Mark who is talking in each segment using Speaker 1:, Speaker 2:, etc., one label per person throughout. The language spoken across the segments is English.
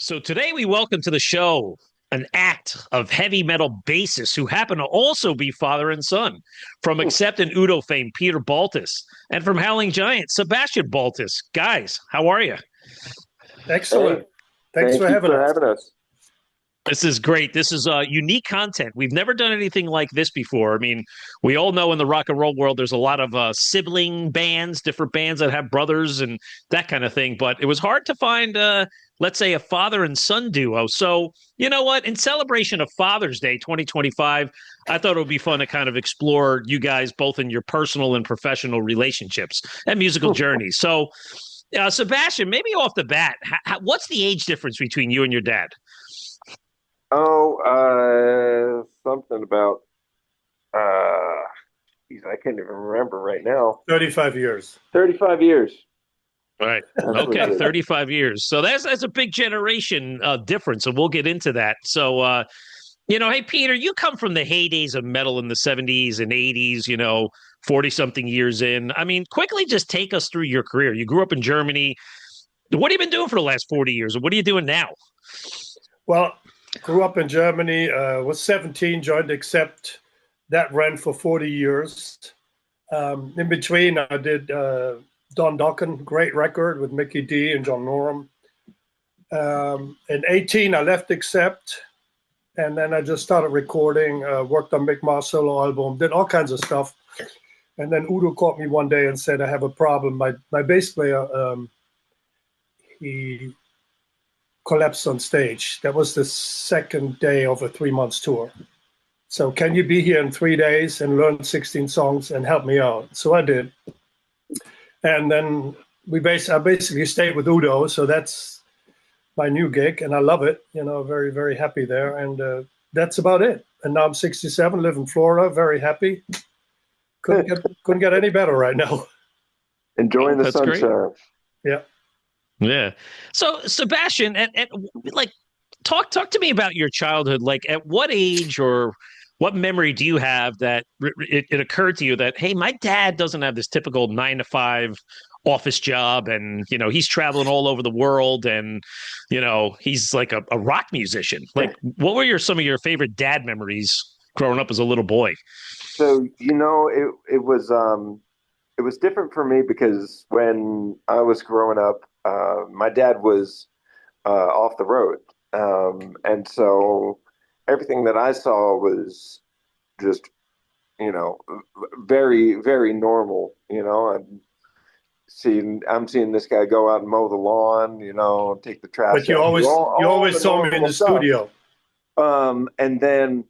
Speaker 1: So today we welcome to the show an act of heavy metal bassists who happen to also be father and son. From Accept and U.D.O fame, Peter Baltes, and from Howling Giant, Sebastian Baltes. Guys, how are you?
Speaker 2: Excellent.
Speaker 3: Hey,
Speaker 2: Thanks
Speaker 3: thank
Speaker 2: for
Speaker 3: you
Speaker 2: having
Speaker 3: for
Speaker 2: us.
Speaker 3: having us.
Speaker 1: This is great. This is unique content. We've never done anything like this before. I mean, we all know in the rock and roll world, there's a lot of sibling bands, different bands that have brothers and that kind of thing. But it was hard to find, let's say, a father and son duo. So, you know what? In celebration of Father's Day 2025, I thought it would be fun to kind of explore you guys both in your personal and professional relationships and musical journeys. So, Sebastian, maybe off the bat, what's the age difference between you and your dad?
Speaker 3: Something about geez, I can't even remember right now.
Speaker 2: 35 years.
Speaker 3: 35 years.
Speaker 1: All right.
Speaker 3: That's what
Speaker 1: Okay.
Speaker 3: it is.
Speaker 1: 35 years. So that's a big generation difference, and we'll get into that. So, hey, Peter, you come from the heydays of metal in the 70s and 80s, 40 something years in. I mean, quickly just take us through your career. You grew up in Germany. What have you been doing for the last 40 years? And what are you doing now?
Speaker 2: Well, grew up in Germany, was 17, joined Accept. That ran for 40 years. In between, I did Don Dokken, great record with Mickey D and John Norum. In 18, I left Accept, and then I just started recording, worked on Mick Mars' solo album, did all kinds of stuff. And then U.D.O called me one day and said, I have a problem. My bass player, he collapsed on stage. That was the second day of a 3 months tour. So can you be here in 3 days and learn 16 songs and help me out? So I did. And then I basically stayed with U.D.O, so that's my new gig, and I love it. Very, very happy there. And that's about it. And now I'm 67, live in Florida, very happy. Couldn't get any better right now.
Speaker 3: Enjoying the
Speaker 1: That's great.
Speaker 3: sunshine.
Speaker 2: Yeah.
Speaker 1: Yeah. So, Sebastian, and like, talk to me about your childhood. Like, at what age or what memory do you have that it occurred to you that, hey, my dad doesn't have this typical 9 to 5 office job, and he's traveling all over the world, and he's like a rock musician. Like, what were some of your favorite dad memories growing up as a little boy?
Speaker 3: So, it was different for me because when I was growing up, my dad was off the road. And so everything that I saw was just, very, very normal. I'm seeing this guy go out and mow the lawn, take the trash
Speaker 2: But you
Speaker 3: out,
Speaker 2: always you
Speaker 3: all
Speaker 2: always
Speaker 3: the
Speaker 2: saw me in
Speaker 3: normal
Speaker 2: the
Speaker 3: stuff.
Speaker 2: studio.
Speaker 3: And then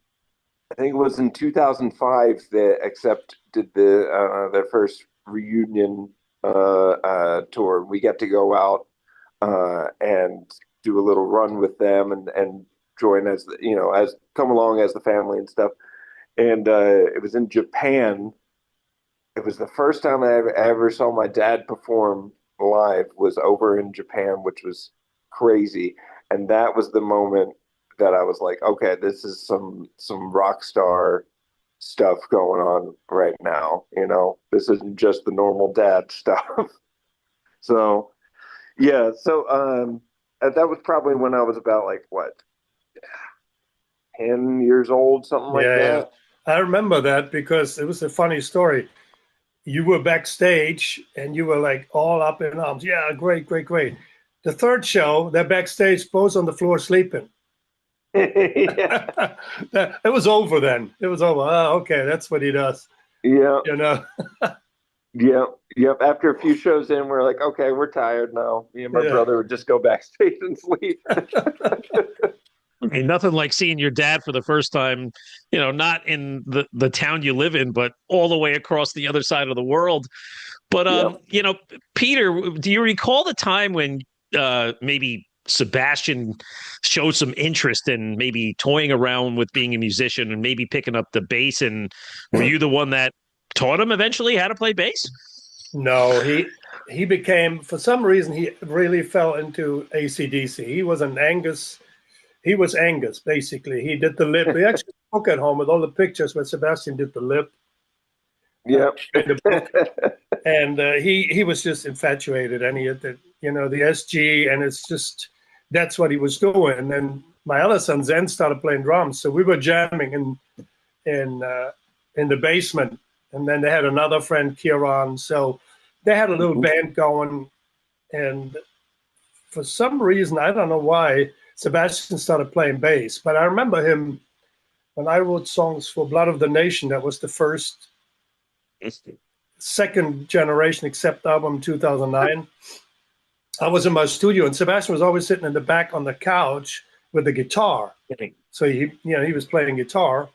Speaker 3: I think it was in 2005 that Accept did their first reunion tour. We got to go out and do a little run with them and join as as come along as the family and stuff. And it was in Japan. It was the first time I ever saw my dad perform live was over in Japan, which was crazy. And that was the moment that I was like, okay, this is some rock star stuff going on right now. This isn't just the normal dad stuff. So yeah, so that was probably when I was about like what, 10 years old, something like
Speaker 2: Yeah.
Speaker 3: that.
Speaker 2: I remember that because it was a funny story. You were backstage and you were like all up in arms. Yeah, great, great, great. The third show, they're backstage, both on the floor sleeping.
Speaker 3: Yeah.
Speaker 2: It was over then. It was over. Oh, okay, that's what he does.
Speaker 3: Yeah.
Speaker 2: You know.
Speaker 3: Yep. Yep. After a few shows in, we're like, okay, we're tired now. Me and my
Speaker 2: Yeah.
Speaker 3: brother would just go backstage and sleep.
Speaker 1: I mean, nothing like seeing your dad for the first time, not in the town you live in, but all the way across the other side of the world. But,
Speaker 3: Yep.
Speaker 1: Peter, do you recall the time when maybe Sebastian showed some interest in maybe toying around with being a musician and maybe picking up the bass? And were you the one that taught him eventually how to play bass?
Speaker 2: No, he became, for some reason, he really fell into AC/DC. He was Angus, basically. He did the lip. We actually book at home with all the pictures where Sebastian did the lip.
Speaker 3: Yep.
Speaker 2: In the book. And he was just infatuated, and he had the SG, and it's just that's what he was doing. And my other son Zen started playing drums, so we were jamming in the basement. And then they had another friend, Kieran, so they had a little band going. And for some reason, I don't know why, Sebastian started playing bass. But I remember him when I wrote songs for Blood of the Nation. That was the first, second generation Accept album, 2009. I was in my studio, and Sebastian was always sitting in the back on the couch with the guitar. So he was playing guitar.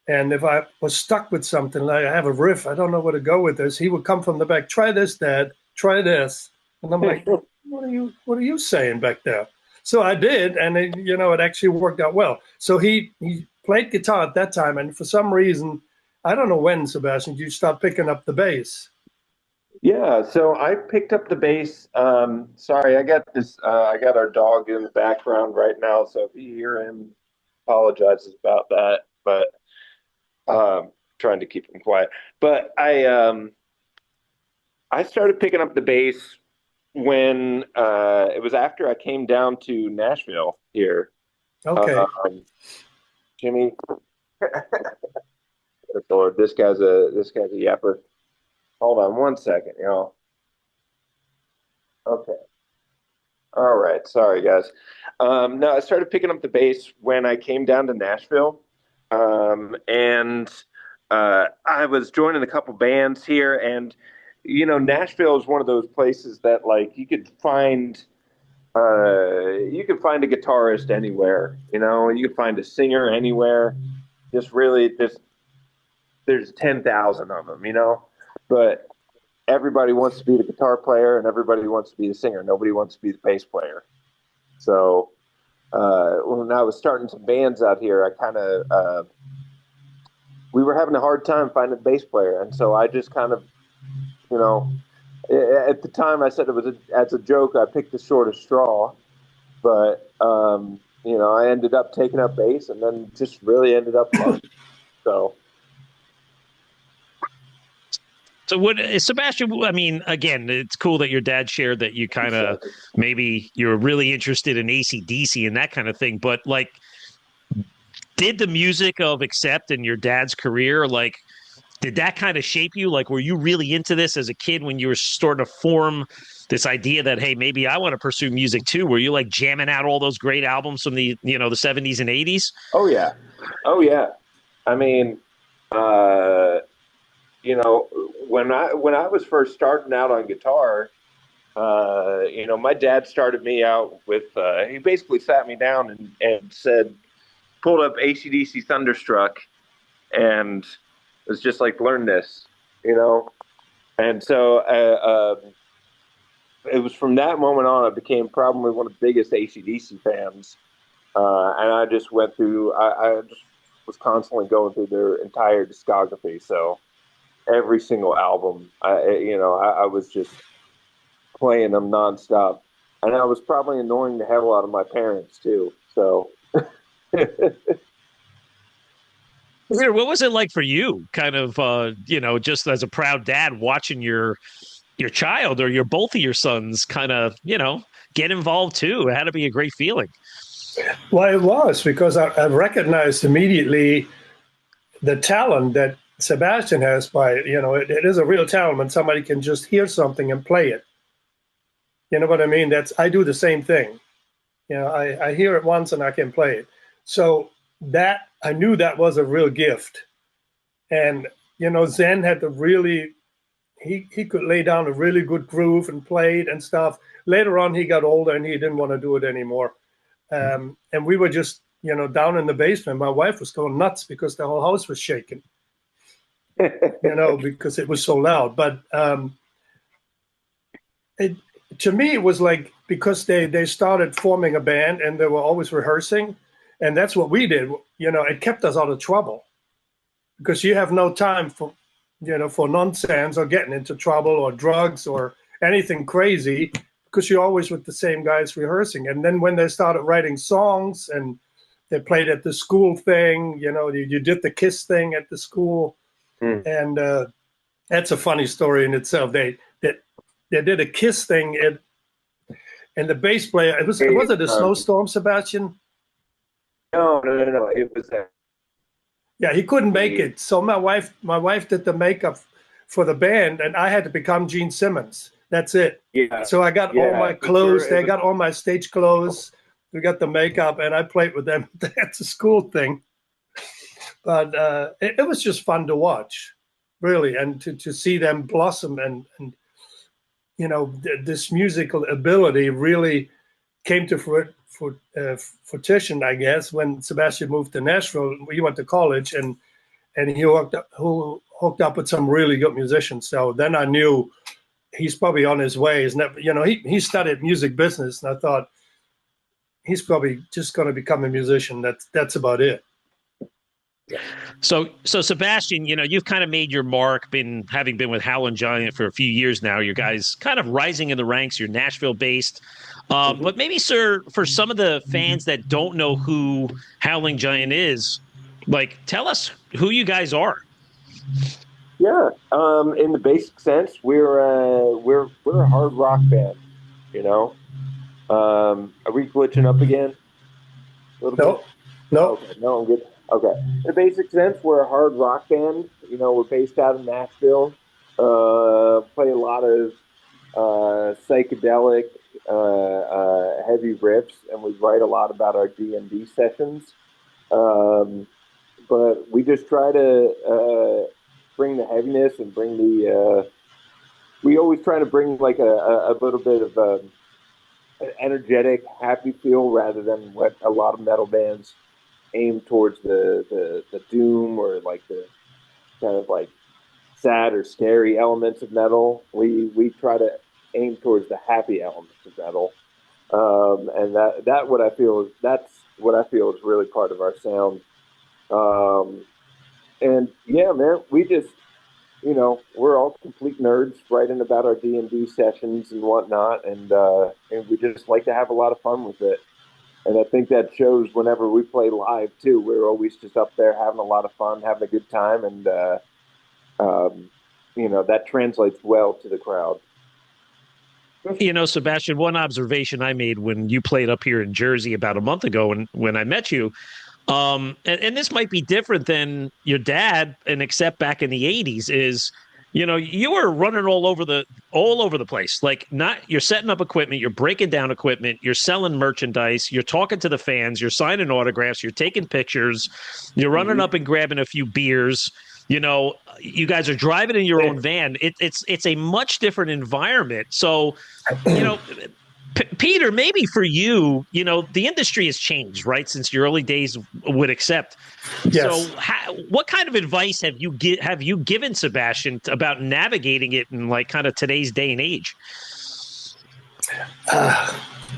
Speaker 2: And if I was stuck with something, like I have a riff, I don't know where to go with this, he would come from the back, try this, Dad, try this. And I'm like, what are you saying back there? So I did, and it actually worked out well. So he played guitar at that time, and for some reason, I don't know when, Sebastian, you start picking up the bass.
Speaker 3: Yeah, so I picked up the bass. Sorry, I got this. I got our dog in the background right now, so if you hear him, apologizes about that. But trying to keep him quiet. But I started picking up the bass when it was after I came down to Nashville here.
Speaker 2: Okay.
Speaker 3: Jimmy, Lord, this guy's a yapper. Hold on one second, y'all. Okay. All right. Sorry, guys. No, I started picking up the bass when I came down to Nashville. And I was joining a couple bands here, and Nashville is one of those places that like you could find a guitarist anywhere. You could find a singer anywhere. There's 10,000 of them. But everybody wants to be the guitar player, and everybody wants to be the singer. Nobody wants to be the bass player. So when I was starting some bands out here, I kind of we were having a hard time finding a bass player, and so I just kind of, at the time I said it was as a joke. I picked the shortest straw, but I ended up taking up bass, and then just really ended up loving it.
Speaker 1: So what, Sebastian, I mean, again, it's cool that your dad shared that you kind of, maybe you're really interested in AC/DC and that kind of thing, but like, did the music of Accept and your dad's career, like, did that kind of shape you? Like, were you really into this as a kid when you were starting to form this idea that, hey, maybe I want to pursue music too? Were you like jamming out all those great albums from the 70s and 80s?
Speaker 3: Oh yeah. I mean, when I was first starting out on guitar, my dad started me out with, he basically sat me down and said, pulled up AC/DC Thunderstruck, and it was just like, learn this, and so it was from that moment on I became probably one of the biggest AC/DC fans, and I just went through, I just was constantly going through their entire discography, so every single album, I was just playing them nonstop, and I was probably annoying the hell out of my parents too. So,
Speaker 1: what was it like for you? Kind of, just as a proud dad, watching your child or both of your sons kind of, get involved too. It had to be a great feeling.
Speaker 2: Well, it was, because I recognized immediately the talent that Sebastian has it is a real talent when somebody can just hear something and play it. You know what I mean? I do the same thing. I hear it once and I can play it. So that, I knew that was a real gift. And, Zen had to really, he could lay down a really good groove and play it and stuff. Later on, he got older and he didn't want to do it anymore. And we were just, down in the basement. My wife was going nuts because the whole house was shaking, because it was so loud. But to me, it was like, because they started forming a band and they were always rehearsing. And that's what we did. It kept us out of trouble, because you have no time for nonsense or getting into trouble or drugs or anything crazy, because you're always with the same guys rehearsing. And then when they started writing songs and they played at the school thing, you did the Kiss thing at the school. And that's a funny story in itself. They did a Kiss thing And the bass player, was it a snowstorm, Sebastian?
Speaker 3: No. It was
Speaker 2: Yeah, he couldn't make it. So my wife did the makeup for the band, and I had to become Gene Simmons. That's it.
Speaker 3: Yeah.
Speaker 2: So I got all my clothes. They got all my stage clothes. We got the makeup, and I played with them. That's a school thing. But it was just fun to watch, really, and to see them blossom. And this musical ability really came to fruition, I guess, when Sebastian moved to Nashville. We went to college, and he hooked up with some really good musicians. So then I knew he's probably on his way. He studied music business, and I thought he's probably just going to become a musician. That's about it.
Speaker 1: So Sebastian, you've kind of made your mark, having been with Howling Giant for a few years now. You guys kind of rising in the ranks. You're Nashville based, but maybe, sir, for some of the fans that don't know who Howling Giant is, like, tell us who you guys are.
Speaker 3: Yeah, in the basic sense, we're a hard rock band. Are we glitching up again?
Speaker 2: No.
Speaker 3: Okay, no, I'm good. Okay. In the basic sense, we're a hard rock band. We're based out of Nashville. Play a lot of psychedelic, heavy riffs, and we write a lot about our D&D sessions. But we just try to bring the heaviness and bring we always try to bring like a little bit of an energetic, happy feel rather than what a lot of metal bands aim towards the doom or like the kind of like sad or scary elements of metal. We try to aim towards the happy elements of metal, and that's what I feel is really part of our sound. And yeah, man, we just we're all complete nerds writing about our D&D sessions and whatnot, and we just like to have a lot of fun with it. And I think that shows whenever we play live too. We're always just up there having a lot of fun, having a good time, and that translates well to the crowd.
Speaker 1: Sebastian, one observation I made when you played up here in Jersey about a month ago when I met you, and this might be different than your dad, and except back in the 80s, is you were running all over the place. Like, you're setting up equipment, you're breaking down equipment, you're selling merchandise, you're talking to the fans, you're signing autographs, you're taking pictures, you're running up and grabbing a few beers. You guys are driving in your own van. It's a much different environment. So, Peter, maybe for you, the industry has changed, right, since your early days would accept.
Speaker 2: Yes.
Speaker 1: So what kind of advice have you given Sebastian about navigating it in like kind of today's day and age?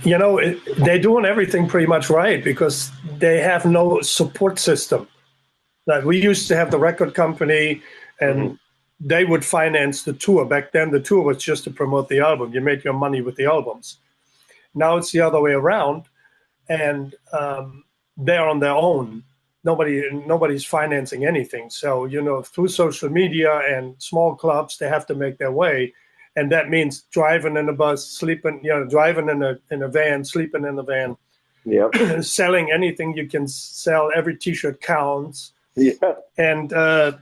Speaker 2: They're doing everything pretty much right because they have no support system. Like, we used to have the record company, and they would finance the tour. Back then, the tour was just to promote the album. You made your money with the albums. Now it's the other way around, and they're on their own. Nobody's financing anything. So, through social media and small clubs, they have to make their way. And that means driving in a bus, sleeping, driving in a van, sleeping in the van.
Speaker 3: Yep.
Speaker 2: Selling anything you can sell. Every T-shirt counts.
Speaker 3: Yeah.
Speaker 2: And, that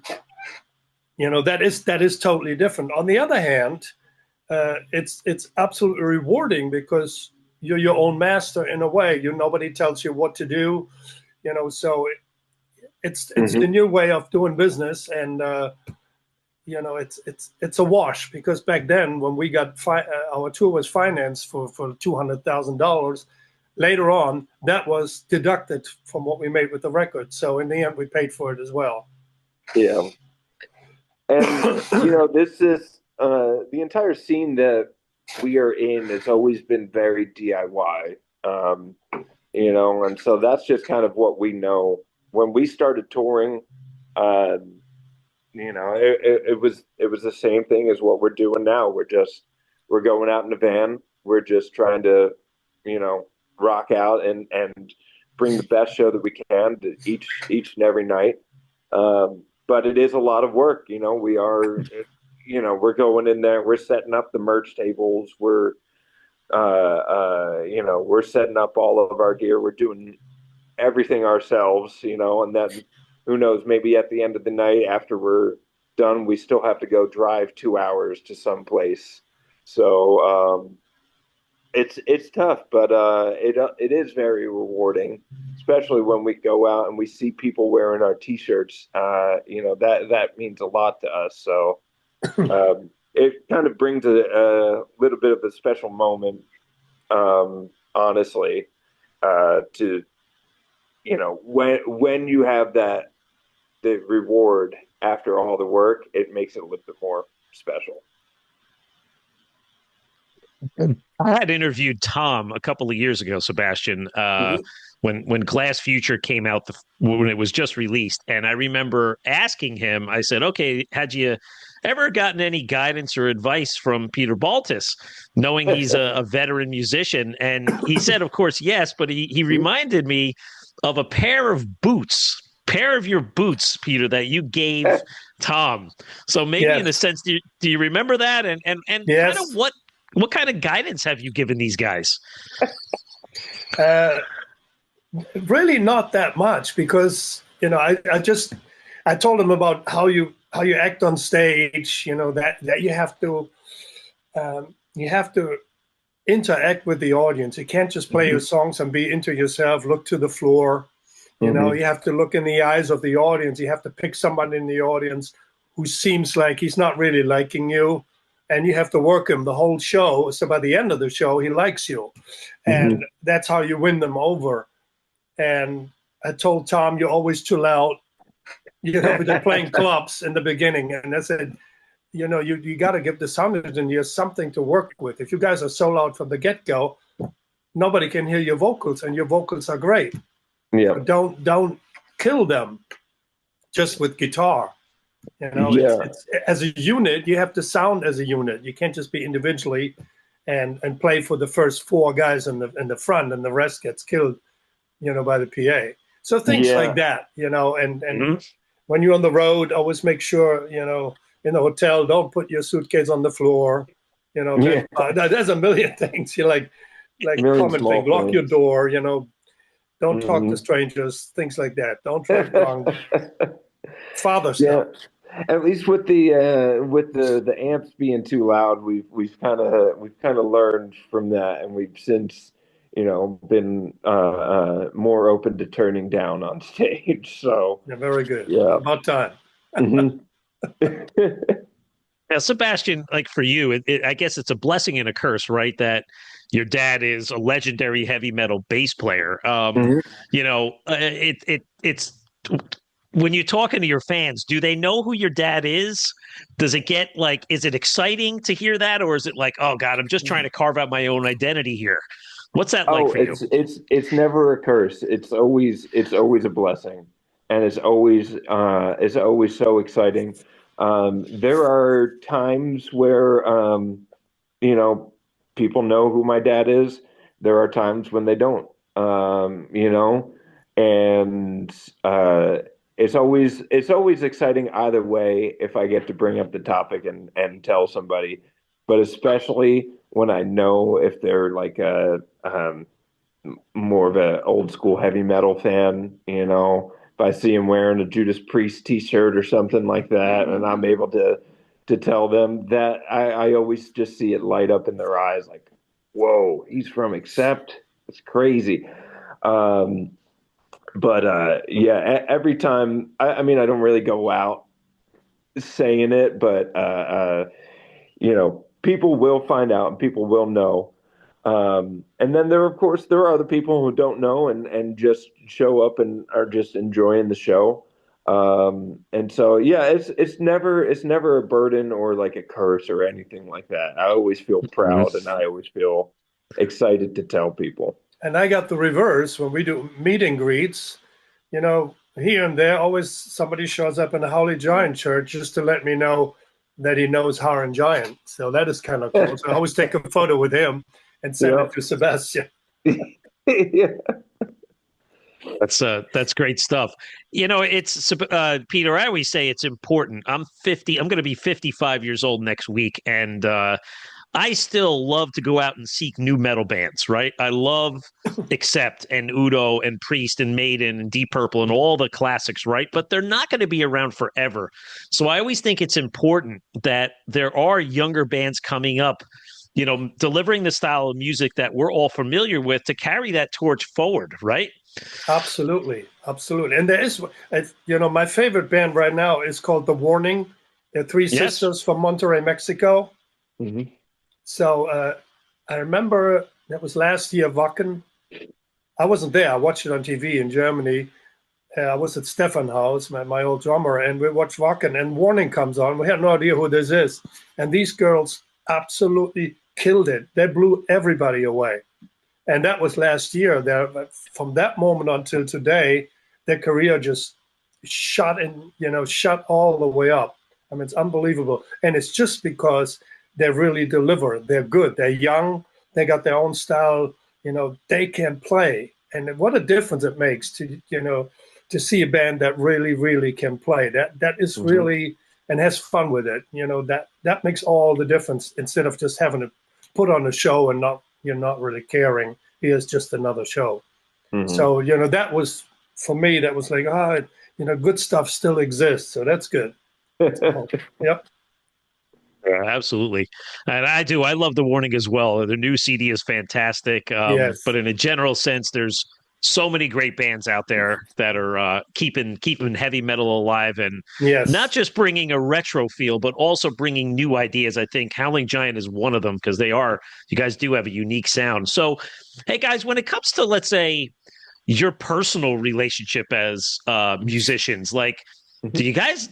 Speaker 2: is totally different. On the other hand, it's absolutely rewarding because you're your own master in a way. Nobody tells you what to do, so it's a new way of doing business. And, it's a wash because back then when we got our tour was financed for $200,000. Later on, that was deducted from what we made with the record. So in the end, we paid for it as well.
Speaker 3: Yeah. And, this is the entire scene that we are in has always been very DIY, and so that's just kind of what we know. When we started touring, it was the same thing as what we're doing now. We're going out in a van. We're just trying to, rock out and bring the best show that we can to each and every night. But it is a lot of work. We are, we're going in there, we're setting up the merch tables. We're We're setting up all of our gear. We're doing everything ourselves, and then who knows, maybe at the end of the night after we're done, we still have to go drive 2 hours to some place. So it's tough, but it is very rewarding, especially when we go out and we see people wearing our t-shirts. That means a lot to us. So it kind of brings a little bit of a special moment, honestly, to when you have the reward after all the work, it makes it a little bit more special.
Speaker 1: I had interviewed Tom a couple of years ago, Sebastian,
Speaker 3: Mhm.
Speaker 1: when Glass Future came out, when it was just released, and I remember asking him. I said, "Okay, had you ever gotten any guidance or advice from Peter Baltes, knowing he's a veteran musician?" And he said, "Of course, yes," but he reminded me of a pair of boots. Pair of your boots, Peter, that you gave Tom. So maybe in a
Speaker 2: Yes.
Speaker 1: sense, do you remember that? And kind of
Speaker 2: Yes.
Speaker 1: what kind of guidance have you given these guys?
Speaker 2: Uh, Really not that much, because I told him about how you act on stage. That you have to interact with the audience. You can't just play your songs and be into yourself. Look to the floor.
Speaker 3: Mhm.
Speaker 2: You have to look in the eyes of the audience. You have to pick somebody in the audience who seems like he's not really liking you, and you have to work him the whole show. So by the end of the show, he likes you, and
Speaker 3: Mhm.
Speaker 2: that's how you win them over. And I told Tom, "You're always too loud." They're playing clubs in the beginning, and I said, you got to give the sound engineers something to work with. If you guys are so loud from the get go, nobody can hear your vocals, and your vocals are great.
Speaker 3: Yeah.
Speaker 2: So don't kill them just with guitar.
Speaker 3: Yeah.
Speaker 2: It's as a unit, you have to sound as a unit. You can't just be individually and play for the first four guys in the front, and the rest gets killed, by the PA. So things like
Speaker 3: Yeah.
Speaker 2: that, and
Speaker 1: Mhm.
Speaker 2: when you're on the road, always make sure, in the hotel, don't put your suitcase on the floor.
Speaker 3: Yeah.
Speaker 2: There's a million things. You like
Speaker 3: Million
Speaker 2: common thing.
Speaker 3: small
Speaker 2: Lock your
Speaker 3: things.
Speaker 2: door. Don't talk to
Speaker 3: Mhm.
Speaker 2: strangers. Things like that. Don't drive drunk. Father
Speaker 3: Yeah.
Speaker 2: stuff.
Speaker 3: At least with the amps being too loud, we've kind of learned from that, and we've since been more open to turning down on stage. So
Speaker 2: Yeah, very good.
Speaker 3: yeah.
Speaker 2: About time.
Speaker 3: Hmm.
Speaker 1: Now, Sebastian, like for you, I guess it's a blessing and a curse, right? That your dad is a legendary heavy metal bass player. It's when you're talking to your fans, do they know who your dad is? Does it get like, is it exciting to hear that, or is it like, oh God, I'm just trying to carve out my own identity here? What's that like
Speaker 3: Oh,
Speaker 1: for you?
Speaker 3: it's never a curse. It's always a blessing, and it's always so exciting. There are times where you know people know who my dad is. There are times when they don't. And it's always exciting either way if I get to bring up the topic and tell somebody, but especially when I know if they're like a more of a old school heavy metal fan, if I see him wearing a Judas Priest t-shirt or something like that, and I'm able to tell them that, I always just see it light up in their eyes like, whoa, he's from Accept. It's crazy. Um, but yeah, every time, I mean, I don't really go out saying it, but people will find out and people will know. And then of course, there are other people who don't know and just show up and are just enjoying the show. And so, yeah, it's never a burden or like a curse or anything like that. I always feel proud and I always feel excited to tell people.
Speaker 2: And I got the reverse when we do meet and greets. Here and there, always somebody shows up in the Howling Giant church just to let me know that he knows Howling Giant. So that is kind of cool. So I always take a photo with him and send it
Speaker 3: Yep.
Speaker 2: to Sebastian.
Speaker 3: Yeah.
Speaker 1: That's great stuff. It's Peter. I always say it's important. I'm 50. I'm going to be 55 years old next week, and I still love to go out and seek new metal bands, right? I love Accept and U.D.O and Priest and Maiden and Deep Purple and all the classics, right? But they're not going to be around forever. So I always think it's important that there are younger bands coming up, delivering the style of music that we're all familiar with to carry that torch forward, right?
Speaker 2: Absolutely, absolutely. And there is, my favorite band right now is called The Warning. They're three
Speaker 1: Yes.
Speaker 2: sisters from Monterrey, Mexico.
Speaker 3: Mhm.
Speaker 2: So I remember that was last year, Wacken. I wasn't there. I watched it on TV in Germany. I was at Stefan House, my old drummer, and we watched Wacken, and Warning comes on. We had no idea who this is. And these girls absolutely killed it. They blew everybody away. And that was last year. From that moment until today, their career just shot all the way up. I mean, it's unbelievable. And it's just because they really deliver. They're good. They're young. They got their own style. They can play. And what a difference it makes to see a band that really, really can play. That is really and has fun with it. That makes all the difference instead of just having to put on a show and you're not really caring. Here's just another show. So, that was, for me, that was like, good stuff still exists. So that's good. So, yep.
Speaker 1: Yeah, absolutely. And I love The Warning as well. The new CD is fantastic.
Speaker 2: Yes.
Speaker 1: But in a general sense, there's so many great bands out there that are keeping heavy metal alive and not
Speaker 2: Yes.
Speaker 1: just bringing a retro feel, but also bringing new ideas. I think Howling Giant is one of them because you guys do have a unique sound. So, hey guys, when it comes to, let's say, your personal relationship as musicians, like, did you guys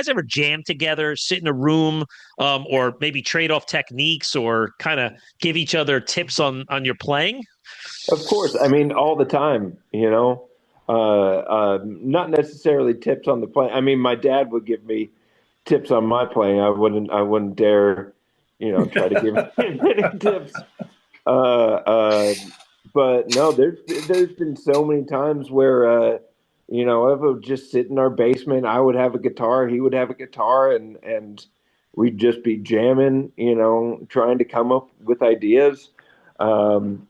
Speaker 1: ever jam together, sit in a room, or maybe trade off techniques or kind of give each other tips on your playing?
Speaker 3: Of course. I mean, all the time, not necessarily tips on the play. I mean, my dad would give me tips on my playing. I wouldn't dare, try to give him any tips. Uh, uh, but no, there's been so many times where, I would just sit in our basement. I would have a guitar, he would have a guitar, and we'd just be jamming, trying to come up with ideas. Um,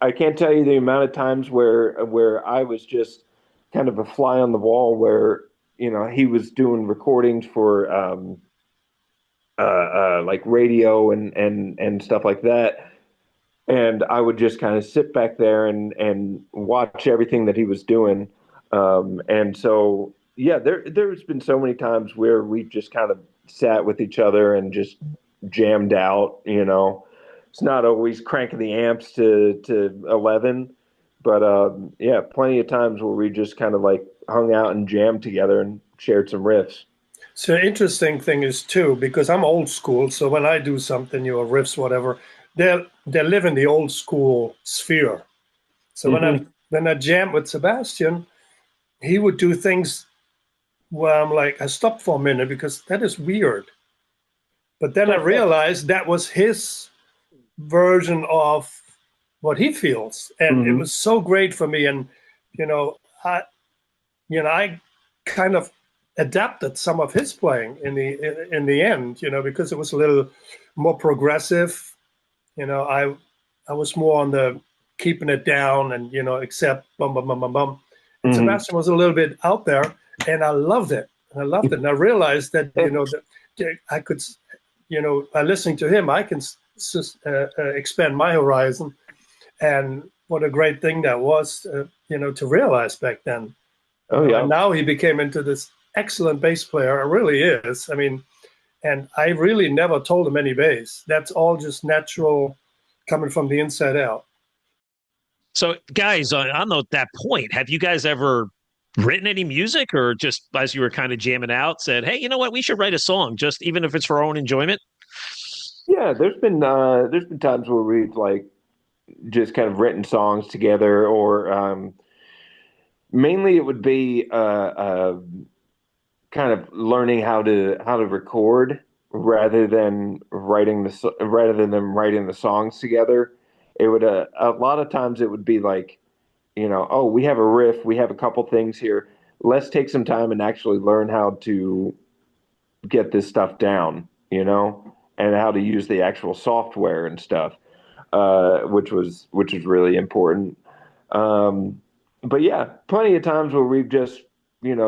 Speaker 3: I can't tell you the amount of times where I was just kind of a fly on the wall, where he was doing recordings for like radio and stuff like that, and I would just kind of sit back there and watch everything that he was doing. And so yeah, there's been so many times where we've just kind of sat with each other and just jammed out. It's not always cranking the amps to 11, but yeah, plenty of times where we just kind of like hung out and jammed together and shared some riffs.
Speaker 2: So interesting thing is too, because I'm old school. So when I do something, riffs, whatever, they live in the old school sphere. So
Speaker 3: Hmm.
Speaker 2: when I jam with Sebastian, he would do things where I'm like, I stopped for a minute because that is weird. But then I realized that was his version of what he feels, and it
Speaker 3: Hmm.
Speaker 2: was so great for me. And you know, I I kind of adapted some of his playing in the end, because it was a little more progressive. I was more on the keeping it down and except bum bum bum bum bum. And
Speaker 3: Hmm.
Speaker 2: Sebastian was a little bit out there, and I loved it. I loved it, and I realized that that I could, by listening to him, I can expand my horizon. And what a great thing that was, to realize back then.
Speaker 3: Oh
Speaker 2: And
Speaker 3: yeah.
Speaker 2: now he became into this excellent bass player. It really is. I mean, and I really never told him any bass. That's all just natural, coming from the inside out.
Speaker 1: So, guys, on that point, have you guys ever written any music, or just as you were kind of jamming out, said, "Hey, you know what? We should write a song, just even if it's for our own enjoyment."
Speaker 3: Yeah, there's been times where we've like just kind of written songs together, or mainly it would be kind of learning how to record rather than them writing the songs together. It would a lot of times it would be like, oh, we have a riff, we have a couple things here. Let's take some time and actually learn how to get this stuff down. and how to use the actual software and stuff, which is really important. But yeah, plenty of times where we've just,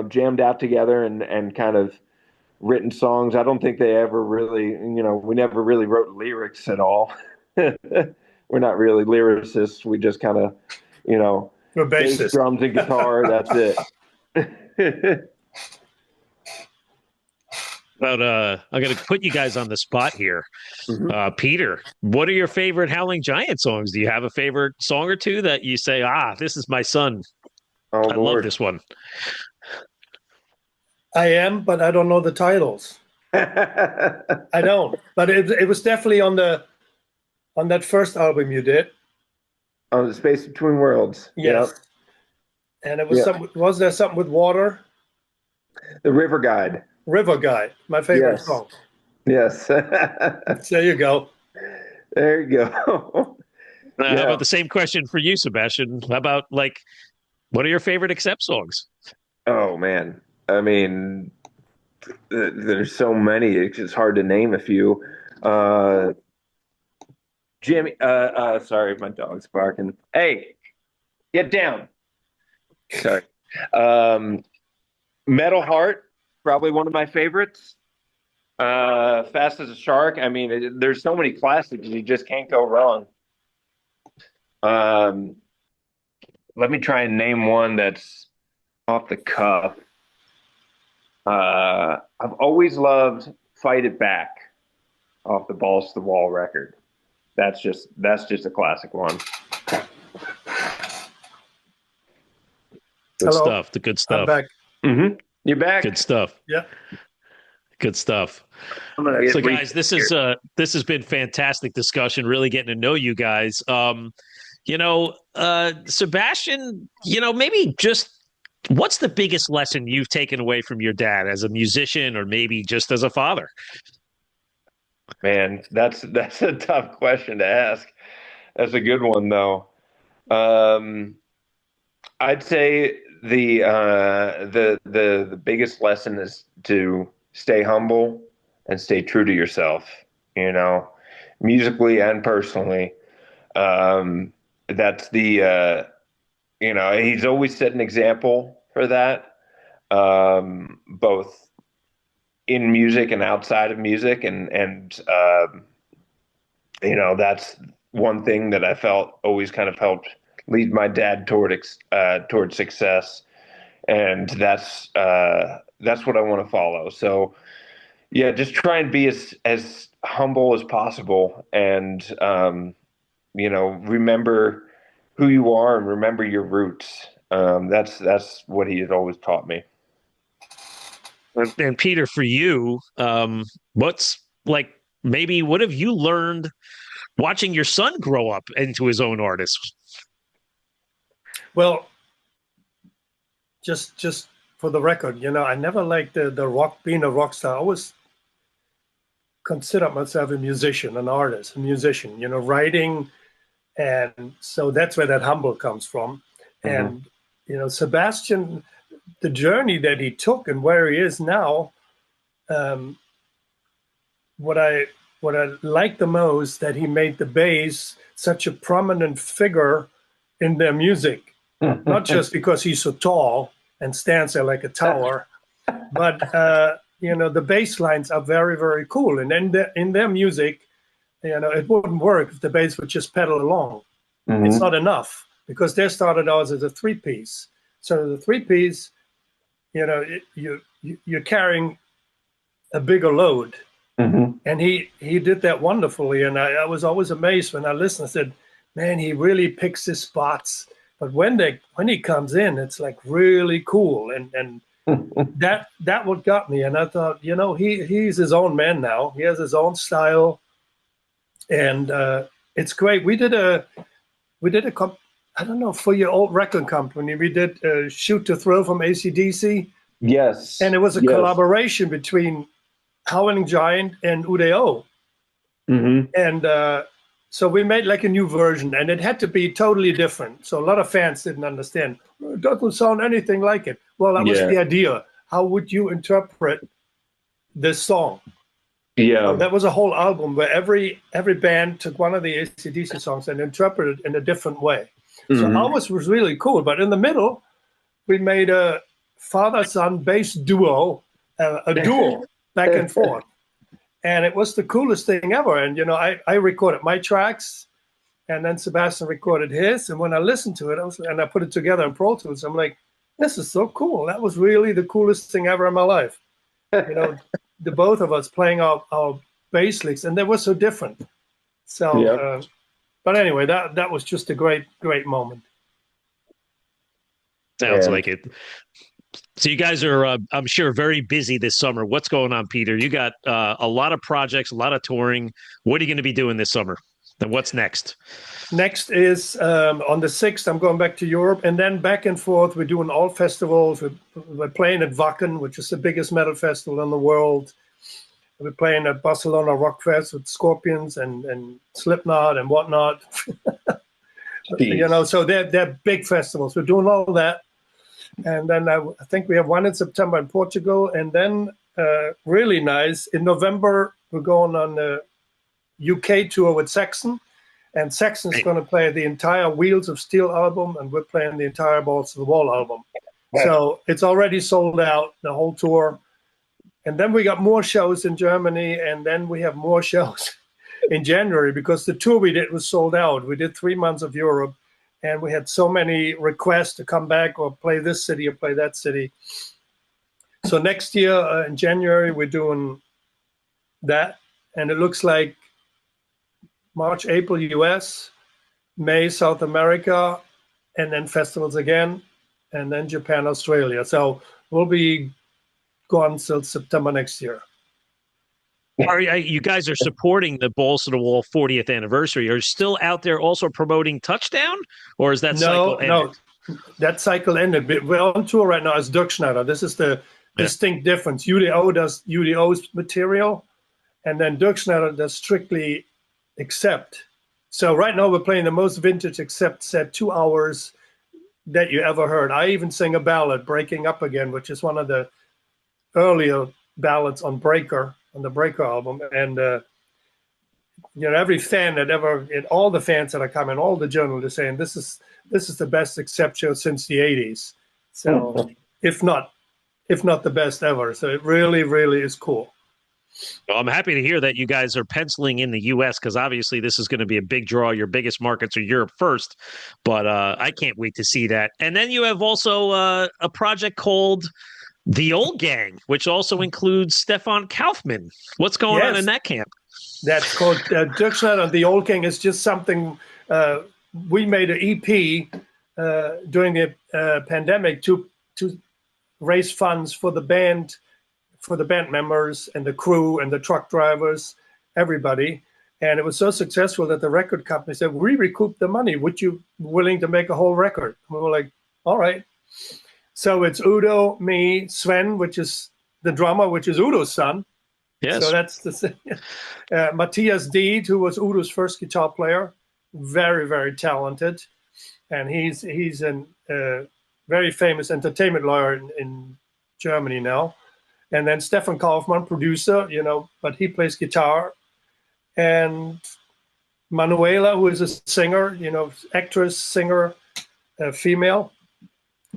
Speaker 3: jammed out together and kind of written songs. I don't think they ever really, we never really wrote lyrics at all. We're not really lyricists. We just kind of,
Speaker 2: We're
Speaker 3: bass,
Speaker 2: bassists.
Speaker 3: drums, and guitar. That's it.
Speaker 1: But I'm going to put you guys on the spot here.
Speaker 3: Mhm.
Speaker 1: Peter, what are your favorite Howling Giant songs? Do you have a favorite song or two that you say, this is my son?
Speaker 3: Oh,
Speaker 1: I love
Speaker 3: Lord.
Speaker 1: this one.
Speaker 2: I am, but I don't know the titles. I don't. But it was definitely on that first album you did.
Speaker 3: Oh, the Space Between Worlds.
Speaker 2: Yes.
Speaker 3: Yep.
Speaker 2: And it was was there something with water?
Speaker 3: The River Guide.
Speaker 2: River Guide, my favorite
Speaker 3: Yes.
Speaker 2: song.
Speaker 3: Yes.
Speaker 2: There you go.
Speaker 3: There you go.
Speaker 1: How about the same question for you, Sebastian? How about, what are your favorite Accept songs?
Speaker 3: Oh, man. I mean, there's so many. It's just hard to name a few. Jimmy, sorry, my dog's barking. Hey, get down. Sorry. Metal Heart, probably one of my favorites. Fast as a Shark. I mean, there's so many classics, you just can't go wrong. Let me try and name one that's off the cuff. I've always loved Fight It Back off the Balls to the Wall record. That's just a classic one.
Speaker 1: Good stuff. The good stuff.
Speaker 2: I'm back.
Speaker 3: Mm-hmm. You're back.
Speaker 1: Good stuff.
Speaker 2: Yeah.
Speaker 1: Good stuff. So, guys, this has been fantastic discussion. Really getting to know you guys. Sebastian, maybe just what's the biggest lesson you've taken away from your dad as a musician, or maybe just as a father?
Speaker 3: Man, that's a tough question to ask. That's a good one, though. I'd say the biggest lesson is to stay humble and stay true to yourself, musically and personally. That's he's always set an example for that, both in music and outside of music. And that's one thing that I felt always kind of helped lead my dad toward success. And that's what I want to follow. So yeah, just try and be as humble as possible, and remember who you are and remember your roots. That's what he had always taught me.
Speaker 1: And Peter, for you, what have you learned watching your son grow up into his own artist?
Speaker 2: Well, just for the record, I never liked the rock, being a rock star. I always considered myself a musician, an artist, a musician, writing. And so that's where that humble comes from. Mm-hmm. And, Sebastian, the journey that he took and where he is now, what I like the most, that he made the bass such a prominent figure in their music, not just because he's so tall and stands there like a tower, but, the bass lines are very, very cool. And in their music, it wouldn't work if the bass would just pedal along. Mm-hmm. It's not enough, because they started out as a 3-piece. So the 3-piece, you're carrying a bigger load. Mm-hmm. And he did that wonderfully. And I was always amazed when I listened. I said, man, he really picks his spots. But when he comes in, it's like really cool. And that what got me. And I thought, he's his own man now. He has his own style. And it's great. We did a I don't know, for your old record company, we did Shoot to Thrill from AC/DC.
Speaker 3: Yes.
Speaker 2: And it was a collaboration between Howling Giant and U.D.O. Mm-hmm. And so we made like a new version, and it had to be totally different. So a lot of fans didn't understand. It doesn't sound anything like it. Well, that was the idea. How would you interpret this song?
Speaker 3: Yeah.
Speaker 2: So that was a whole album where every band took one of the AC/DC songs and interpreted it in a different way. So
Speaker 3: Mhm.
Speaker 2: ours was really cool. But in the middle, we made a father-son bass duo, a duo back and forth. And it was the coolest thing ever. And, I recorded my tracks, and then Sebastian recorded his. And when I listened to it, and I put it together in Pro Tools, I'm like, this is so cool. That was really the coolest thing ever in my life. The both of us playing our bass licks, and they were so different. So,
Speaker 3: Yep.
Speaker 2: but anyway, that was just a great, great moment.
Speaker 1: Sounds
Speaker 3: And
Speaker 1: like it. So you guys are, I'm sure, very busy this summer. What's going on, Peter? You got a lot of projects, a lot of touring. What are you going to be doing this summer? And what's next?
Speaker 2: Next is on the 6th, I'm going back to Europe, and then back and forth. We're doing all festivals. We're playing at Wacken, which is the biggest metal festival in the world. We're playing at Barcelona Rock Fest with Scorpions and Slipknot and whatnot. So they're big festivals. We're doing all that. And then I think we have one in September in Portugal. And then really nice, in November, we're going on the UK tour with Saxon. And Saxon's going to play the entire Wheels of Steel album, and we're playing the entire Balls to the Wall album. So it's already sold out, the whole tour. And then we got more shows in Germany, and then we have more shows in January because the tour we did was sold out. We did 3 months of Europe, and we had so many requests to come back or play this city or play that city. So next year in January, we're doing that, and it looks like March, April, US, May, South America, and then festivals again, and then Japan, Australia. So we'll be gone till September next year.
Speaker 1: You guys are supporting the Balls to the Wall 40th anniversary. Are you still out there also promoting Touchdown, or is that cycle ended?
Speaker 2: No, that cycle ended. We're on tour right now as Dirkschneider. This is the distinct difference. U.D.O does U.D.O's material, and then Dirkschneider does strictly Accept. So right now we're playing the most vintage Accept set, 2 hours that you ever heard. I even sing a ballad, Breaking Up Again, which is one of the earlier ballads on the Breaker album. And every fan all the fans that are coming, all the journalists are saying this is the best Accept show since the 80s. So if not the best ever. So it really, really is cool.
Speaker 1: Well, I'm happy to hear that you guys are penciling in the U.S. because obviously this is going to be a big draw. Your biggest markets are Europe first, but I can't wait to see that. And then you have also a project called The Old Gang, which also includes Stefan Kaufmann. What's going on in that camp?
Speaker 2: That's called Dirkschneider and The Old Gang. Is just something we made an EP during the pandemic to raise funds for the band members and the crew and the truck drivers, everybody. And it was so successful that the record company said, we recouped the money. Would you willing to make a whole record? And we were like, all right. So it's U.D.O, me, Sven, which is the drummer, which is Udo's son.
Speaker 1: Yes.
Speaker 2: So that's the Matthias Deed, who was Udo's first guitar player, very, very talented. And he's a very famous entertainment lawyer in Germany now. And then Stefan Kaufmann, producer, but he plays guitar. And Manuela, who is a singer, actress, singer, female.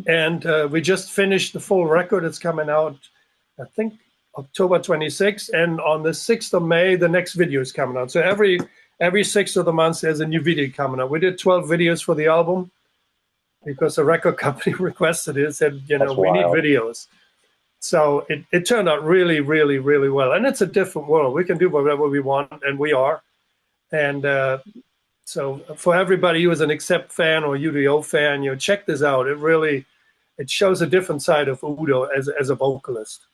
Speaker 2: And we just finished the full record. It's coming out, I think, October 26th. And on the 6th of May, the next video is coming out. So every 6th of the month, there's a new video coming out. We did 12 videos for the album because the record company requested it, said, we need videos. So it turned out really, really, really well. And it's a different world. We can do whatever we want, and we are. And so for everybody who is an Accept fan or U.D.O fan, check this out. It shows a different side of U.D.O as a vocalist.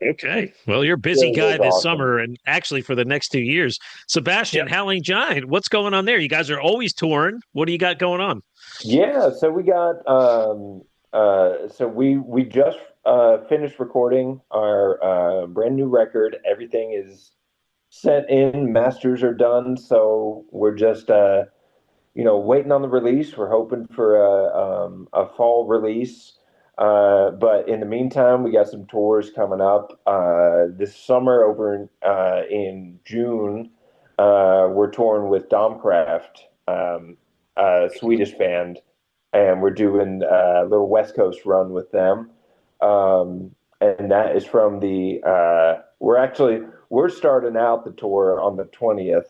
Speaker 1: Okay. Well, you're a busy guy this summer and actually for the next 2 years. Sebastian, Howling Giant, what's going on there? You guys are always touring. What do you got going on?
Speaker 3: Yeah, so we got we just finished recording our brand new record. Everything is set in, masters are done, so we're just waiting on the release. We're hoping for a fall release. But in the meantime, we got some tours coming up. This summer over in June, we're touring with Domcraft, a Swedish band, and we're doing a little West Coast run with them. And that is from we're starting out the tour on the 20th,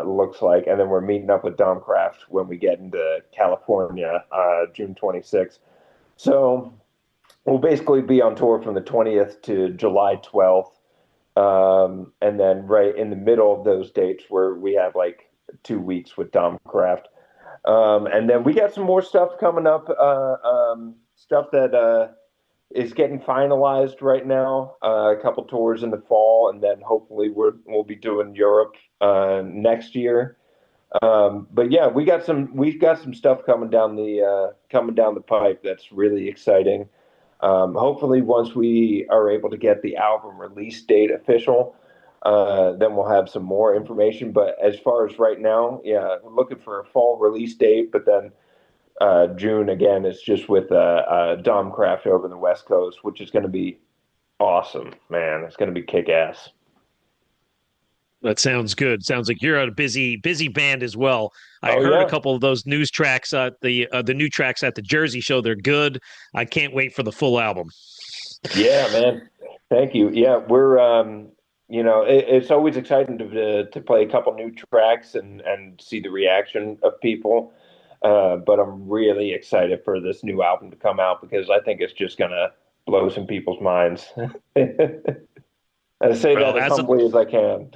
Speaker 3: looks like, and then we're meeting up with Domcraft when we get into California, June 26th. So we'll basically be on tour from the 20th to July 12th. And then right in the middle of those dates where we have like 2 weeks with Domcraft. And then we got some more stuff coming up, stuff that is getting finalized right now. A couple tours in the fall, and then hopefully we'll be doing Europe next year. But yeah, we've got some stuff coming down the pipe that's really exciting. Hopefully, once we are able to get the album release date official, then we'll have some more information. But as far as right now, yeah, we're looking for a fall release date. But then June again is just with Domcraft over the West Coast, which is going to be awesome, man. It's going to be kick ass.
Speaker 1: That sounds good. Sounds like you're a busy band as well. I heard a couple of those news tracks, the new tracks at the Jersey show. They're good. I can't wait for the full album.
Speaker 3: Yeah, man. Thank you. Yeah, we're it's always exciting to play a couple new tracks and see the reaction of people. But I'm really excited for this new album to come out because I think it's just gonna blow some people's minds. I say that as humbly as I can.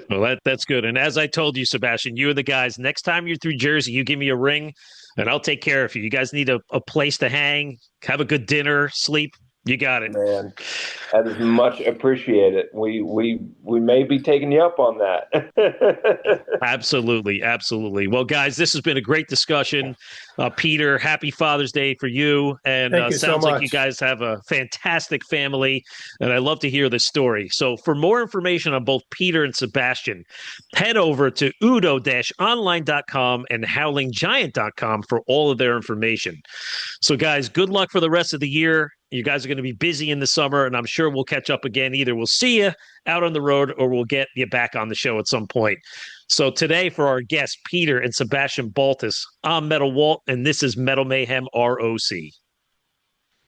Speaker 1: Well, that's good. And as I told you, Sebastian, you are the guys. Next time you're through Jersey, you give me a ring, and I'll take care of you. You guys need a place to hang, have a good dinner, sleep. You got it,
Speaker 3: man. That is much appreciated. We may be taking you up on that.
Speaker 1: Absolutely. Well, guys, this has been a great discussion. Peter, happy Father's Day for you. And
Speaker 2: Thank you
Speaker 1: sounds
Speaker 2: so
Speaker 1: like
Speaker 2: much.
Speaker 1: you guys have a fantastic family, and I love to hear this story. So for more information on both Peter and Sebastian, head over to udo-online.com and howlinggiant.com for all of their information. So, guys, good luck for the rest of the year. You guys are going to be busy in the summer, and I'm sure we'll catch up again. Either we'll see you out on the road or we'll get you back on the show at some point. So today, for our guests, Peter and Sebastian Baltes, I'm Metal Walt, and this is Metal Mayhem ROC.